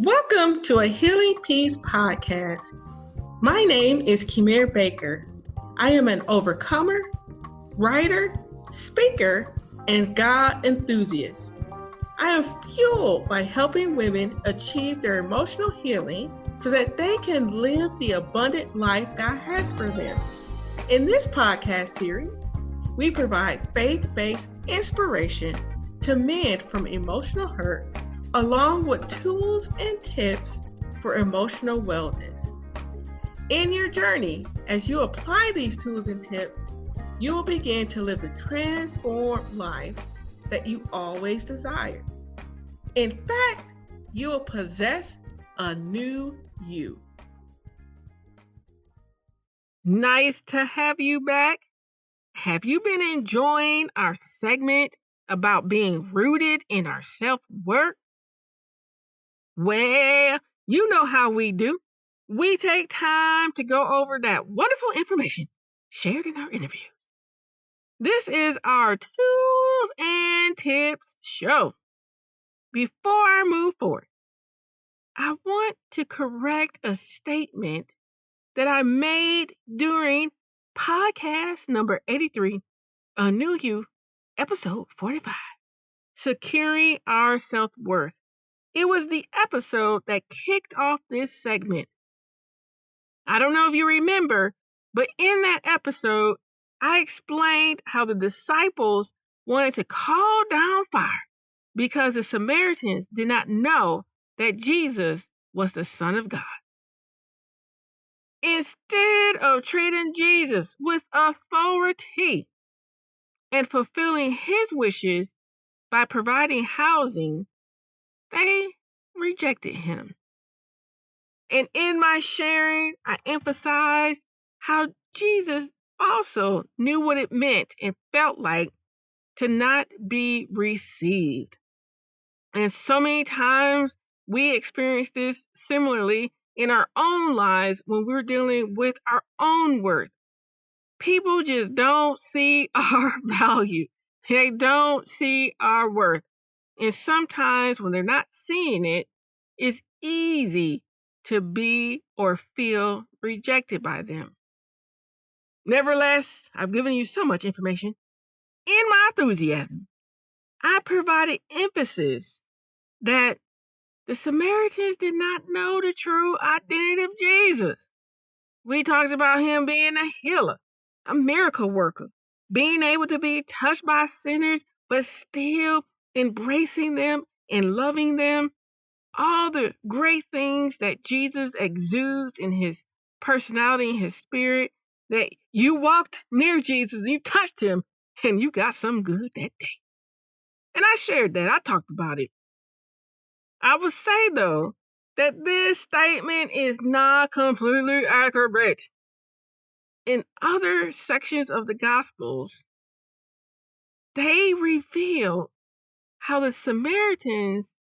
Welcome to a Healing Peace podcast. My name is Kimir Baker. I am an overcomer, writer, speaker, and God enthusiast. I am fueled by helping women achieve their emotional healing so that they can live the abundant life God has for them. In this podcast series, we provide faith-based inspiration to mend from emotional hurt, along with tools and tips for emotional wellness. In your journey, as you apply these tools and tips, you will begin to live the transformed life that you always desired. In fact, you will possess a new you. Nice to have you back. Have you been enjoying our segment about being rooted in our self-worth? Well, you know how we do. We take time to go over that wonderful information shared in our interview. This is our tools and tips show. Before I move forward, I want to correct a statement that I made during podcast number 83, A New You, episode 45, Securing Our Self-Worth. It was the episode that kicked off this segment. I don't know if you remember, but in that episode, I explained how the disciples wanted to call down fire because the Samaritans did not know that Jesus was the Son of God. Instead of treating Jesus with authority and fulfilling his wishes by providing housing, they rejected him. And in my sharing, I emphasized how Jesus also knew what it meant and felt like to not be received. And so many times we experience this similarly in our own lives when we're dealing with our own worth. People just don't see our value. They don't see our worth. And sometimes when they're not seeing it, it's easy to be or feel rejected by them. Nevertheless, I've given you so much information. In my enthusiasm, I provided emphasis that the Samaritans did not know the true identity of Jesus. We talked about him being a healer, a miracle worker, being able to be touched by sinners, but still embracing them and loving them. All the great things that Jesus exudes in his personality and his spirit, that you walked near Jesus, you touched him, and you got some good that day. And I shared that. I talked about it. I would say, though, that this statement is not completely accurate. In other sections of the Gospels, they reveal how the Samaritans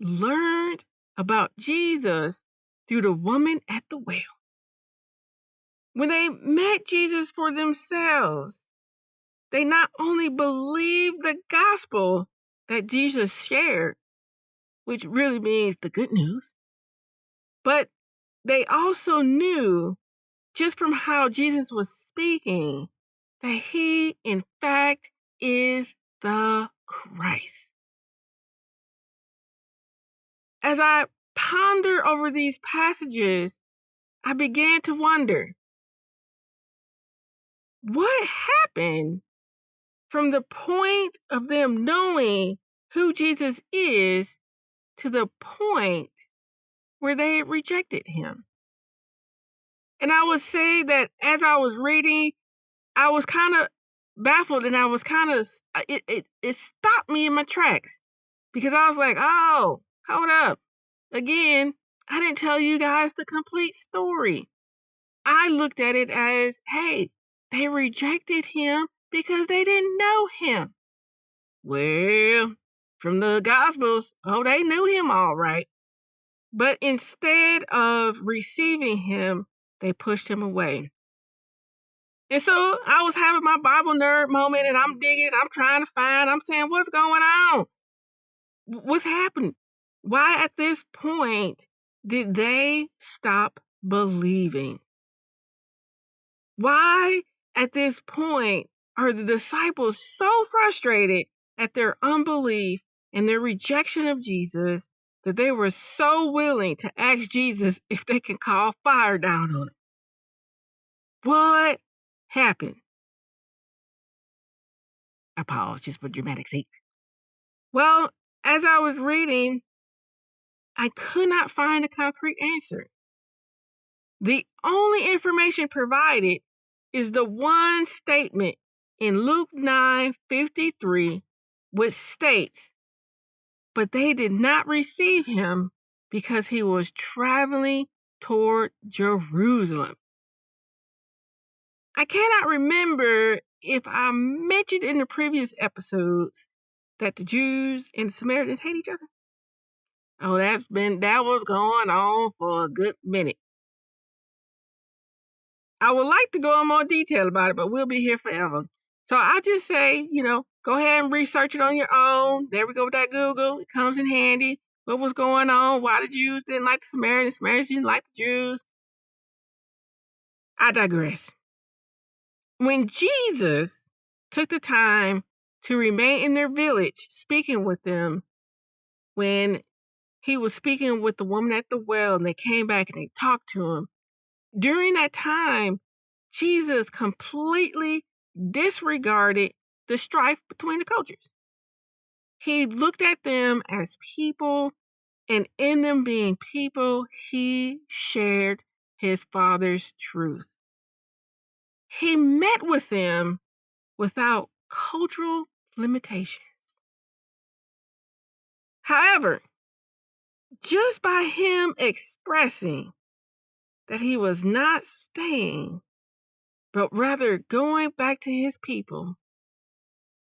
learned about Jesus through the woman at the well. When they met Jesus for themselves, they not only believed the gospel that Jesus shared, which really means the good news, but they also knew, just from how Jesus was speaking, that he, in fact, is the Christ. As I ponder over these passages, I began to wonder, what happened from the point of them knowing who Jesus is to the point where they rejected him? And I would say that as I was reading, I was kind of baffled, and I was kind of, it stopped me in my tracks, because I was like, oh, hold up. Again, I didn't tell you guys the complete story. I looked at it as, hey, they rejected him because they didn't know him. Well, from the Gospels, they knew him all right. But instead of receiving him, they pushed him away. And so I was having my Bible nerd moment, and I'm digging, I'm trying to find, I'm saying, what's going on? What's happening? Why at this point did they stop believing? Why at this point are the disciples so frustrated at their unbelief and their rejection of Jesus that they were so willing to ask Jesus if they can call fire down on them? What happened? I pause just for dramatic sake. Well, as I was reading, I could not find a concrete answer. The only information provided is the one statement in Luke 9:53, which states, "But they did not receive him because he was traveling toward Jerusalem." I cannot remember if I mentioned in the previous episodes that the Jews and the Samaritans hate each other. Oh, that was going on for a good minute. I would like to go in more detail about it, but we'll be here forever. So I'll just say, go ahead and research it on your own. There we go with that Google. It comes in handy. What was going on? Why the Jews didn't like the Samaritans? The Samaritans didn't like the Jews. I digress. When Jesus took the time to remain in their village, speaking with them, when he was speaking with the woman at the well and they came back and they talked to him, during that time, Jesus completely disregarded the strife between the cultures. He looked at them as people, and in them being people, he shared his Father's truth. He met with them without cultural limitations. However, just by him expressing that he was not staying, but rather going back to his people,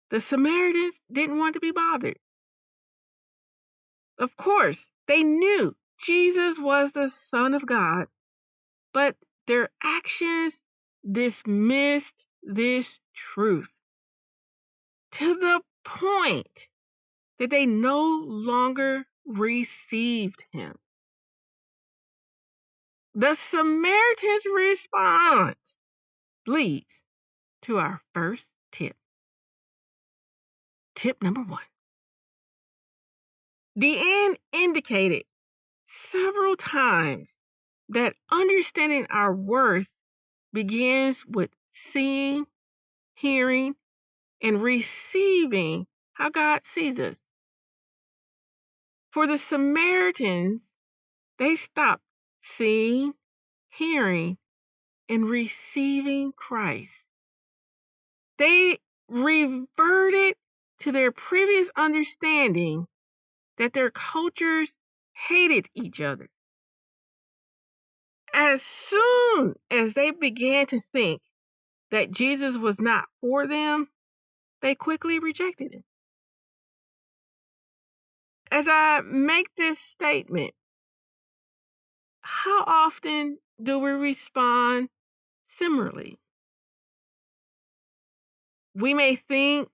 the Samaritans didn't want to be bothered. Of course, they knew Jesus was the Son of God, but their actions dismissed this truth to the point that they no longer received him. The Samaritan's response leads to our first tip. Tip number 1. Deanne indicated several times that understanding our worth begins with seeing, hearing, and receiving how God sees us. For the Samaritans, they stopped seeing, hearing, and receiving Christ. They reverted to their previous understanding that their cultures hated each other. As soon as they began to think that Jesus was not for them, they quickly rejected him. As I make this statement, how often do we respond similarly? We may think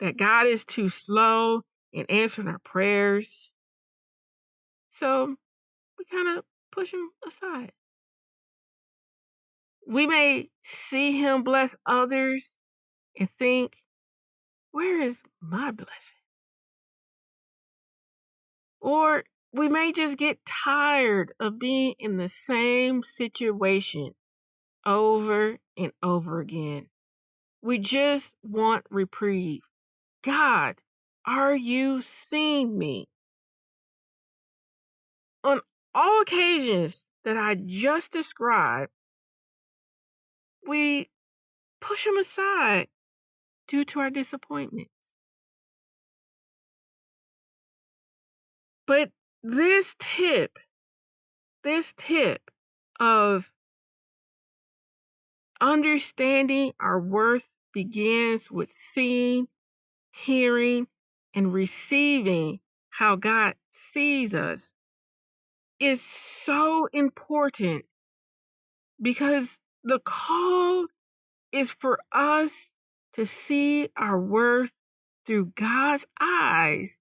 that God is too slow in answering our prayers, so we kind of push him aside. We may see him bless others and think, where is my blessing? Or we may just get tired of being in the same situation over and over again. We just want reprieve. God, are you seeing me? On all occasions that I just described, we push him aside due to our disappointment. But this tip of understanding our worth begins with seeing, hearing, and receiving how God sees us is so important, because the call is for us to see our worth through God's eyes,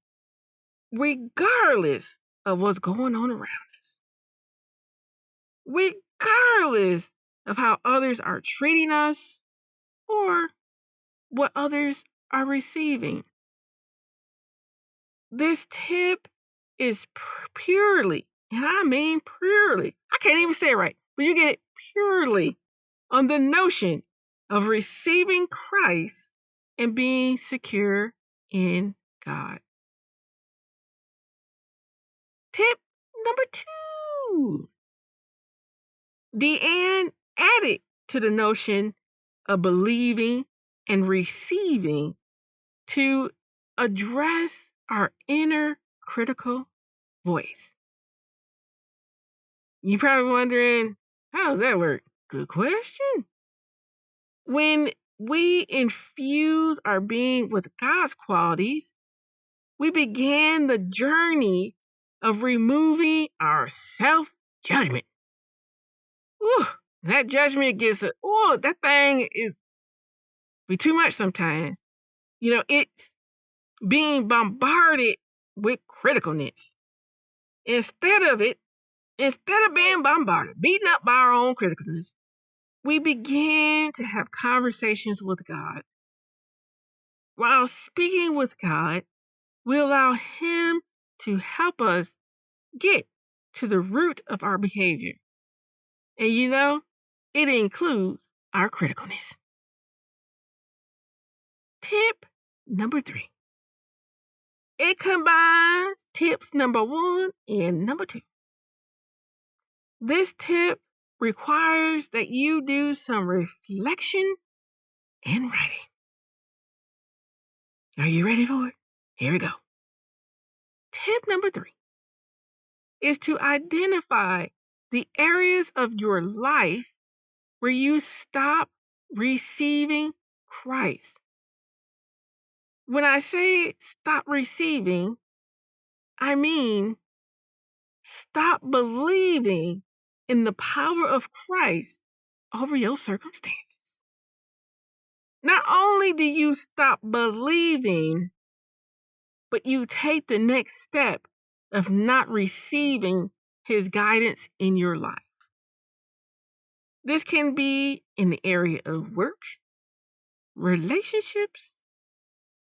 regardless of what's going on around us, regardless of how others are treating us or what others are receiving. This tip is purely, and I mean purely, I can't even say it right, but you get it, purely on the notion of receiving Christ and being secure in God. Tip number 2. Deanne added to the notion of believing and receiving to address our inner critical voice. You're probably wondering, how does that work? Good question. When we infuse our being with God's qualities, we begin the journey of removing our self-judgment. Ooh, that judgment gets that thing is be too much sometimes. It's being bombarded with criticalness. Instead of being bombarded, beaten up by our own criticalness, we begin to have conversations with God. While speaking with God, we allow Him to help us get to the root of our behavior. And it includes our criticalness. Tip number 3. It combines tips number 1 and number 2. This tip requires that you do some reflection and writing. Are you ready for it? Here we go. Tip number 3 is to identify the areas of your life where you stop receiving Christ. When I say stop receiving, I mean stop believing in the power of Christ over your circumstances. Not only do you stop believing, but you take the next step of not receiving His guidance in your life. This can be in the area of work, relationships,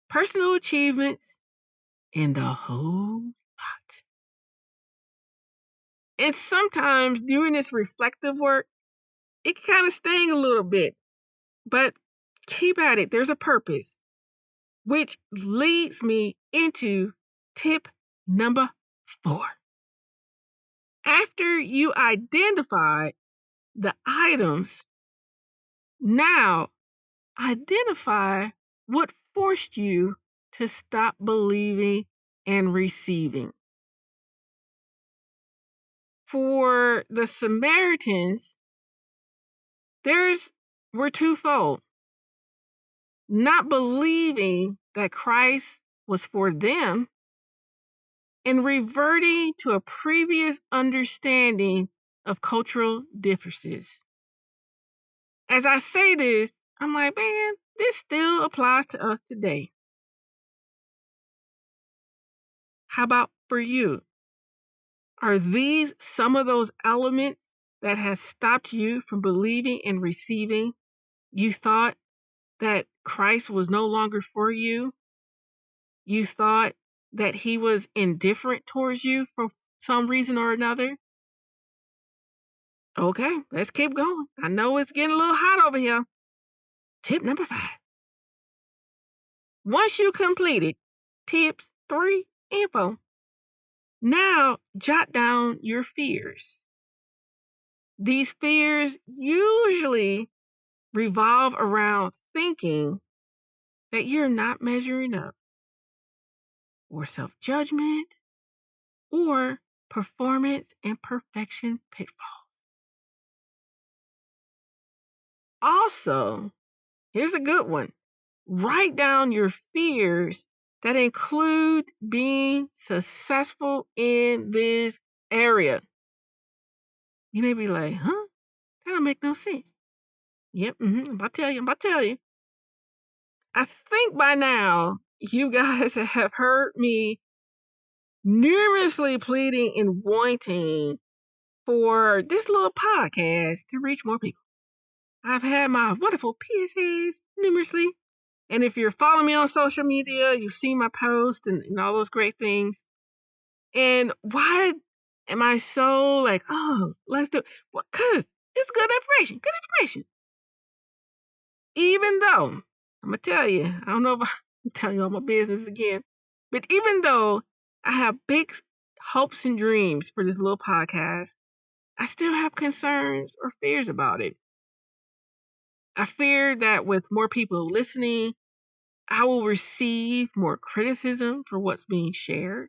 personal achievements, and the whole lot. And sometimes doing this reflective work, it can kind of sting a little bit, but keep at it. There's a purpose, which leads me into tip number 4. After you identify the items, now identify what forced you to stop believing and receiving. For the Samaritans, were twofold. Not believing that Christ was for them and reverting to a previous understanding of cultural differences. As I say this, I'm like, man, this still applies to us today. How about for you? Are these some of those elements that have stopped you from believing and receiving? You thought that Christ was no longer for you. You thought that He was indifferent towards you for some reason or another. Okay, let's keep going. I know it's getting a little hot over here. Tip number 5. Once you completed tips 3 and 4, now jot down your fears. These fears usually revolve around thinking that you're not measuring up, or self-judgment, or performance and perfection pitfalls. Also, here's a good one. Write down your fears that include being successful in this area. You may be like, huh? That don't make no sense. Yep, I'm about to tell you. I think by now you guys have heard me numerously pleading and wanting for this little podcast to reach more people. I've had my wonderful PSAs numerously. And if you're following me on social media, you've seen my posts and all those great things. And why am I so like, oh, let's do it? Well, because it's good information. Good information. Even though, I'm going to tell you, I don't know if I'm telling you all my business again, but even though I have big hopes and dreams for this little podcast, I still have concerns or fears about it. I fear that with more people listening, I will receive more criticism for what's being shared.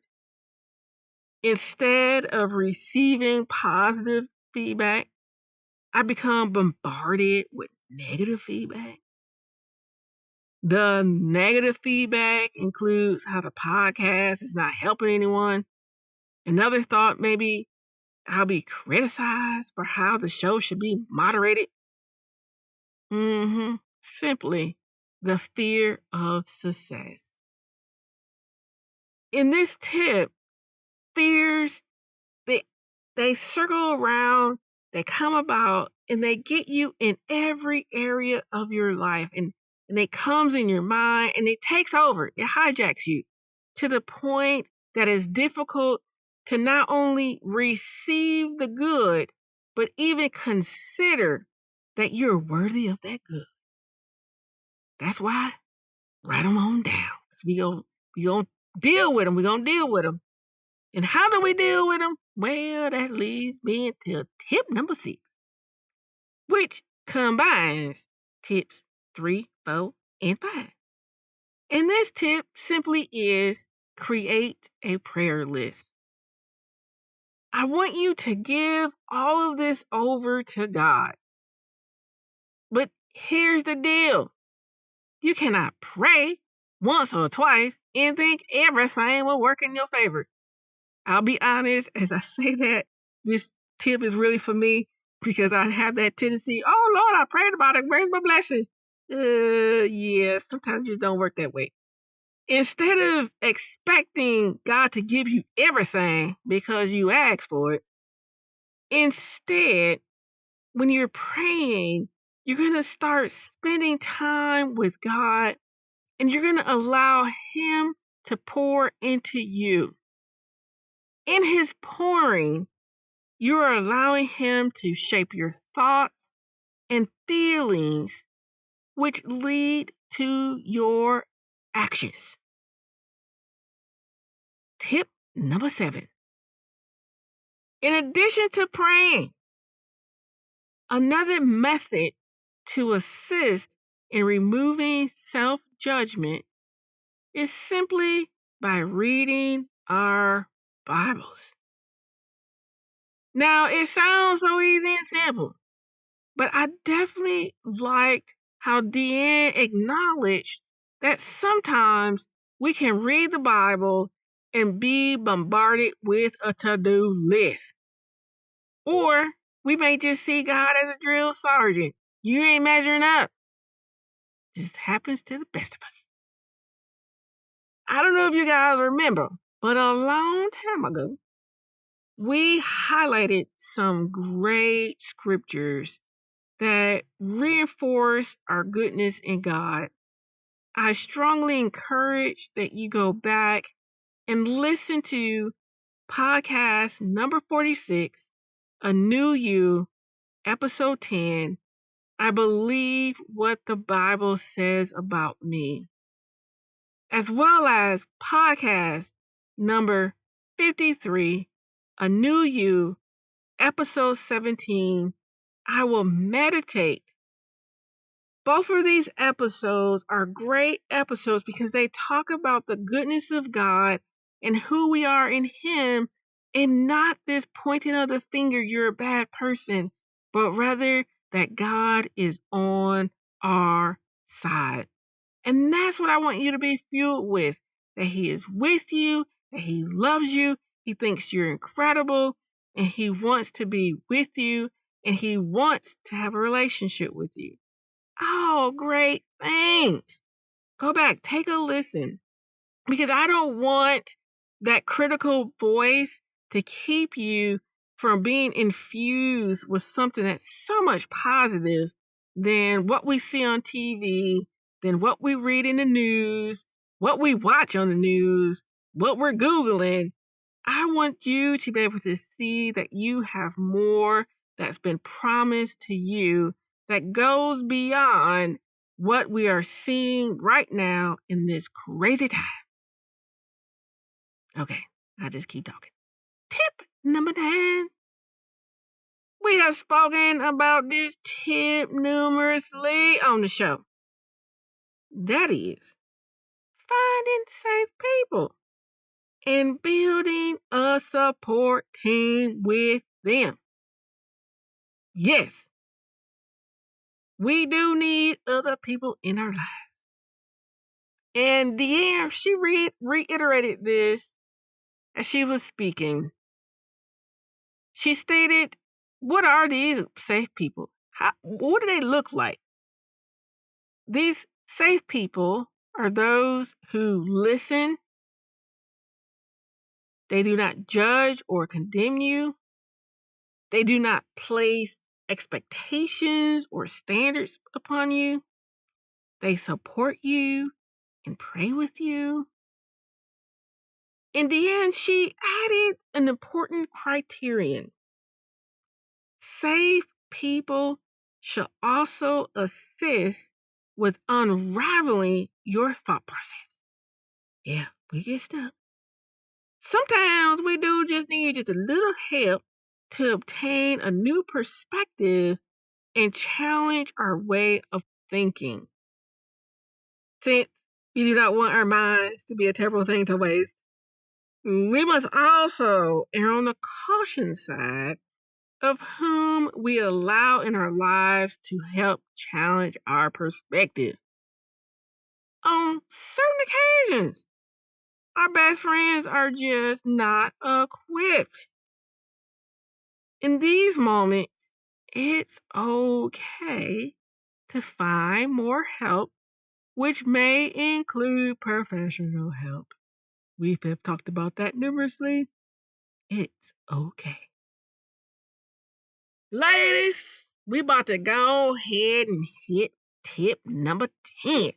Instead of receiving positive feedback, I become bombarded with negative feedback. The negative feedback includes how the podcast is not helping anyone. Another thought, maybe I'll be criticized for how the show should be moderated. Simply the fear of success. In this tip, fears, they circle around, they come about, and they get you in every area of your life. And it comes in your mind and it takes over. It hijacks you to the point that it's difficult to not only receive the good, but even consider that you're worthy of that good. That's why, write them on down. We gonna deal with them. We're going to deal with them. And how do we deal with them? Well, that leads me into tip number 6, which combines tips 3, 4, and 5. And this tip simply is create a prayer list. I want you to give all of this over to God. But here's the deal. You cannot pray once or twice and think everything will work in your favor. I'll be honest, as I say that, this tip is really for me because I have that tendency, oh Lord, I prayed about it, where's my blessing? Yeah, sometimes it just don't work that way. Instead of expecting God to give you everything because you asked for it, instead, when you're praying, you're going to start spending time with God and you're going to allow Him to pour into you. In His pouring, you are allowing Him to shape your thoughts and feelings, which lead to your actions. Tip number 7. In addition to praying, another method to assist in removing self-judgment is simply by reading our Bibles. Now, it sounds so easy and simple, but I definitely liked how Deanne acknowledged that sometimes we can read the Bible and be bombarded with a to-do list. Or we may just see God as a drill sergeant. You ain't measuring up. This happens to the best of us. I don't know if you guys remember, but a long time ago, we highlighted some great scriptures that reinforce our goodness in God. I strongly encourage that you go back and listen to podcast number 46, A New You, episode 10, I Believe What the Bible Says About Me, as well as podcast number 53, A New You, episode 17, I Will Meditate. Both of these episodes are great episodes because they talk about the goodness of God and who we are in Him, and not this pointing of the finger, you're a bad person, but rather that God is on our side. And that's what I want you to be fueled with, that He is with you, that He loves you, He thinks you're incredible, and He wants to be with you, and He wants to have a relationship with you. Oh, great things. Go back, take a listen, because I don't want that critical voice to keep you from being infused with something that's so much positive than what we see on TV, than what we read in the news, what we watch on the news, what we're Googling. I want you to be able to see that you have more that's been promised to you that goes beyond what we are seeing right now in this crazy time. Okay, I'll just keep talking. Tip number 9. We have spoken about this tip numerously on the show. That is finding safe people and building a support team with them. Yes, we do need other people in our lives. And Deanne, she reiterated this as she was speaking. She stated, what are these safe people? What do they look like? These safe people are those who listen. They do not judge or condemn you. They do not place expectations or standards upon you. They support you and pray with you. In the end, she added an important criterion. Safe people should also assist with unraveling your thought process. Yeah, we get stuck. Sometimes we do just need just a little help to obtain a new perspective and challenge our way of thinking. Since we do not want our minds to be a terrible thing to waste, we must also err on the caution side of whom we allow in our lives to help challenge our perspective. On certain occasions, our best friends are just not equipped. In these moments, it's okay to find more help, which may include professional help. We've talked about that numerously. It's okay. Ladies, we about to go ahead and hit tip number 10.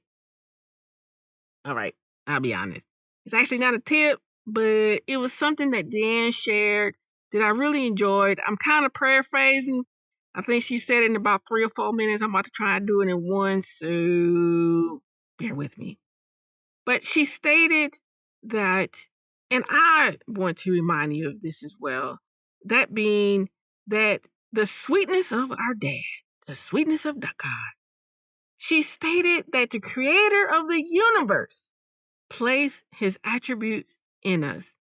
All right, I'll be honest. It's actually not a tip, but it was something that Dan shared that I really enjoyed. I'm kind of paraphrasing. I think she said it in about 3 or 4 minutes. I'm about to try and do it in one, so bear with me. But she stated that, and I want to remind you of this as well, that being that the sweetness of our dad, the sweetness of God, she stated that the creator of the universe placed his attributes in us.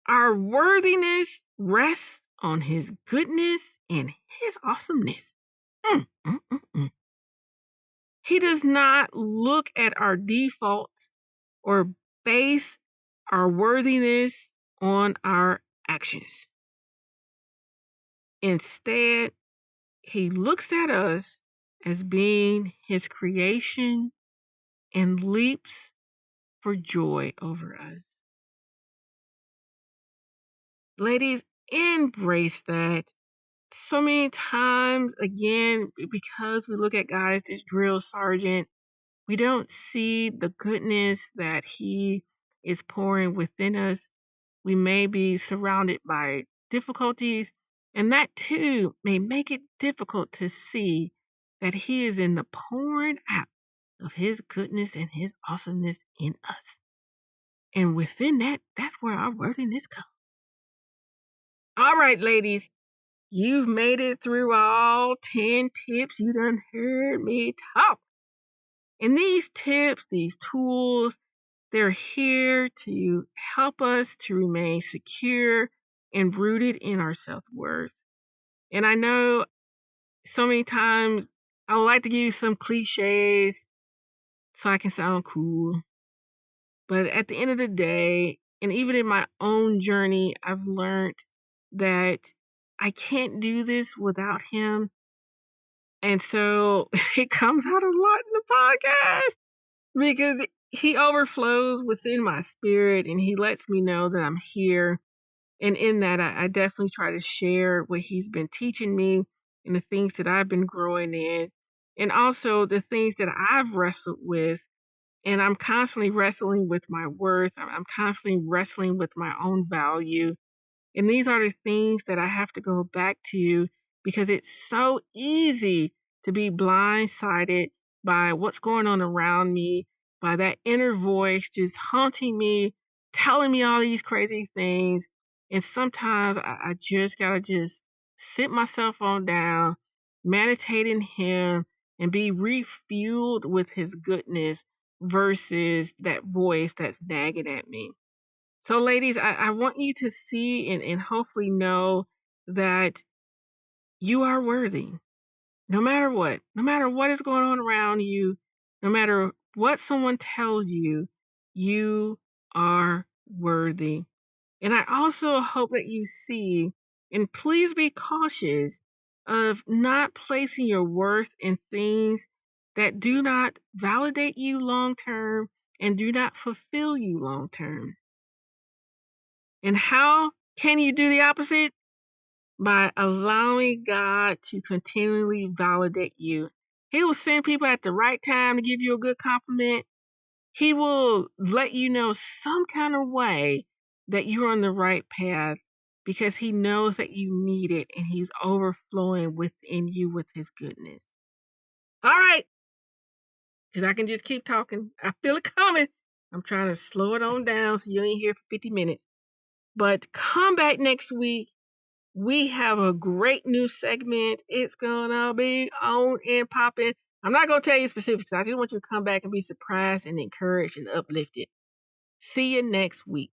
Our worthiness rests on his goodness and his awesomeness. He does not look at our defaults or base our worthiness on our actions. Instead, he looks at us as being his creation and leaps for joy over us. Ladies, embrace that. So many times, again, because we look at God as this drill sergeant, we don't see the goodness that he is pouring within us. We may be surrounded by difficulties, and that too may make it difficult to see that he is in the pouring out of his goodness and his awesomeness in us. And within that, that's where our worthiness comes. All right, ladies, you've made it through all 10 tips. You done heard me talk. And these tips, these tools, they're here to help us to remain secure and rooted in our self-worth. And I know so many times I would like to give you some cliches so I can sound cool. But at the end of the day, and even in my own journey, I've learned that I can't do this without him. And so it comes out a lot in the podcast because He overflows within my spirit, and he lets me know that I'm here. And in that, I definitely try to share what he's been teaching me and the things that I've been growing in, and also the things that I've wrestled with. And I'm constantly wrestling with my worth. I'm constantly wrestling with my own value. And these are the things that I have to go back to, because it's so easy to be blindsided by what's going on around me, by that inner voice just haunting me, telling me all these crazy things. And sometimes I just gotta just sit myself on down, meditate in him, and be refueled with his goodness versus that voice that's nagging at me. So, ladies, I want you to see and hopefully know that you are worthy. No matter what is going on around you, no matter what someone tells you, you are worthy. And I also hope that you see, and please be cautious of not placing your worth in things that do not validate you long term and do not fulfill you long term. And how can you do the opposite? By allowing God to continually validate you. He will send people at the right time to give you a good compliment. He will let you know some kind of way that you're on the right path, because he knows that you need it, and he's overflowing within you with his goodness. All right, because I can just keep talking. I feel it coming. I'm trying to slow it on down so you ain't here for 50 minutes. But come back next week. We have a great new segment. It's gonna be on and popping. I'm not gonna tell you specifics. I just want you to come back and be surprised and encouraged and uplifted. See you next week.